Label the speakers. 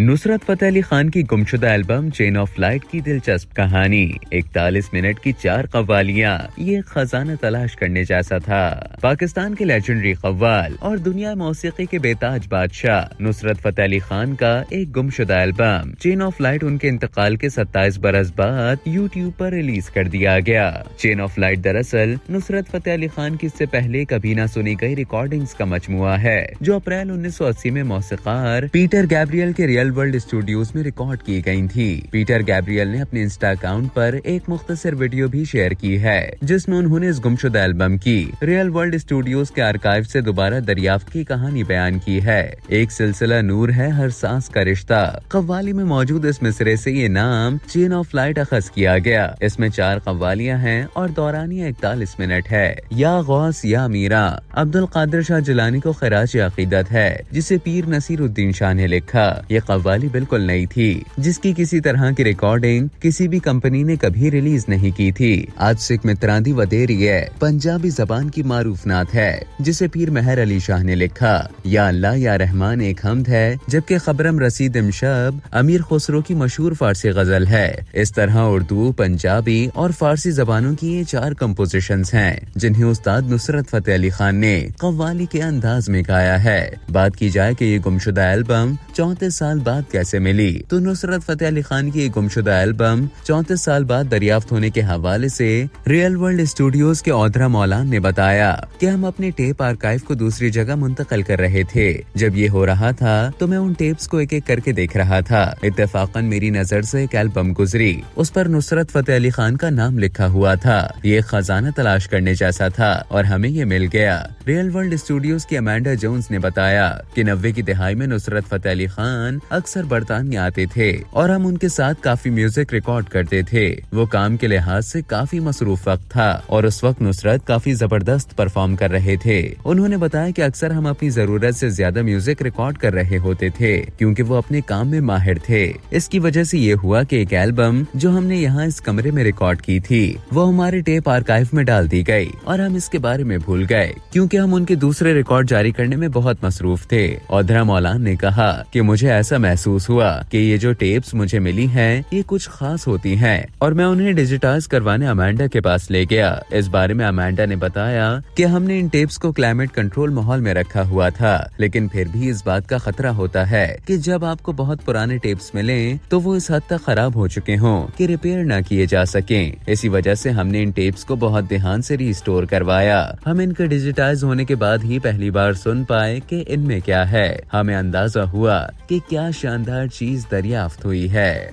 Speaker 1: नुसरत फतेह अली खान की गुमशुदा album chain of light की दिलचस्प कहानी। 41 मिनट की 4 कव्वालियां, ये खजाना तलाश करने जैसा था। पाकिस्तान के लेजेंडरी कव्वाल और दुनिया मौसीकी के बेताज बादशाह नुसरत फतेह अली खान का एक गुमशुदा एल्बम चेन ऑफ लाइट उनके इंतकाल के 27 बरस बाद यूट्यूब पर रिलीज कर दिया गया। चेन ऑफ लाइट दरअसल नुसरत फतेह अली खान की इससे पहले कभी न सुनी गई रिकॉर्डिंग्स का मजमुआ है, जो अप्रैल 1980 में मौसीकार पीटर गैब्रियल के रियल वर्ल्ड स्टूडियोज में रिकॉर्ड की गई थी। पीटर गैब्रियल ने अपने इंस्टा अकाउंट पर एक मुख्तसर वीडियो भी शेयर की है, जिसमें उन्होंने इस गुमशुदा एल्बम की रियल वर्ल्ड स्टूडियोज के आर्काइव से दोबारा दरियाफ्त की कहानी बयान की है। एक सिलसिला नूर है हर सांस का रिश्ता कव्वाली में मौजूद इस मिसरे से ये नाम चेन ऑफ लाइट अखज किया गया। इसमें 4 कव्वालियां हैं और दौरानिया 41 मिनट है। या गौस या मीरा अब्दुल कादिर शाह जिलानी को खराज अकीदत है, जिसे पीर नसीरुद्दीन शाह ने लिखा। ये कव्वाली बिल्कुल नई थी, जिसकी किसी तरह की रिकॉर्डिंग किसी भी कंपनी ने कभी रिलीज नहीं की थी। आज सिख मित्रांदी वदेरी है पंजाबी जबान की मारूफ नात है, जिसे पीर मेहर अली शाह ने लिखा। या अल्लाह या रहमान एक हमद है, जबकि खबरम रसीद इमशब अमीर खुसरो की मशहूर फारसी गजल है। इस तरह उर्दू, पंजाबी और फारसी जबानों की ये 4 कंपोजिशंस हैं, जिन्हें उस्ताद नुसरत फतेह अली खान ने कव्वाली के अंदाज में गाया है। बात की जाए कि ये गुमशुदा एल्बम 34 साल बाद कैसे मिली, तो नुसरत फतेह अली खान की एक गुमशुदा एल्बम 34 साल बाद दरियाफ्त होने के हवाले से रियल वर्ल्ड स्टूडियोज के औधरा मौलान ने बताया कि हम अपने टेप आर्काइव को दूसरी जगह मुंतकिल कर रहे थे। जब ये हो रहा था तो मैं उन टेप्स को एक एक करके देख रहा था। इत्तेफाकन मेरी नजर से एक एल्बम गुजरी, उस पर नुसरत फतेह अली खान का नाम लिखा हुआ था। ये खजाना तलाश करने जैसा था और हमें ये मिल गया। रियल वर्ल्ड स्टूडियोज की अमेंडा जोन्स ने बताया कि 90 की दिहाई में नुसरत फतेह अली खान अक्सर बरतानिया आते थे और हम उनके साथ काफी म्यूजिक रिकॉर्ड करते थे। वो काम के लिहाज से काफी मसरूफ वक्त था और उस वक्त नुसरत काफी जबरदस्त परफॉर्म कर रहे थे। उन्होंने बताया कि अक्सर हम अपनी जरूरत से ज्यादा म्यूजिक रिकॉर्ड कर रहे होते थे, क्योंकि वो अपने काम में माहिर थे। इसकी वजह से ये हुआ कि एक एल्बम जो हमने यहाँ इस कमरे में रिकॉर्ड की थी, वो हमारे टेप आर्काइव में डाल दी गई और हम इसके बारे में भूल गए, क्योंकि हम उनके दूसरे रिकॉर्ड जारी करने में बहुत मसरूफ थे। औधरा मौलान ने कहा कि मुझे ऐसा महसूस हुआ कि ये जो टेप्स मुझे मिली हैं, ये कुछ खास होती हैं और मैं उन्हें डिजिटाइज करवाने अमेंडा के पास ले गया। इस बारे में अमेंडा ने बताया कि हमने इन टेप्स को क्लाइमेट कंट्रोल माहौल में रखा हुआ था, लेकिन फिर भी इस बात का खतरा होता है कि जब आपको बहुत पुराने टेप्स मिलें तो वो इस हद तक खराब हो चुके हों कि रिपेयर न किए जा सकें। इसी वजह से हमने इन टेप्स को बहुत ध्यान से रीस्टोर करवाया। हम इनके डिजिटाइज होने के बाद ही पहली बार सुन पाए कि इनमें क्या है। हमें अंदाजा हुआ कि क्या शानदार चीज दरियाफ्त हुई है।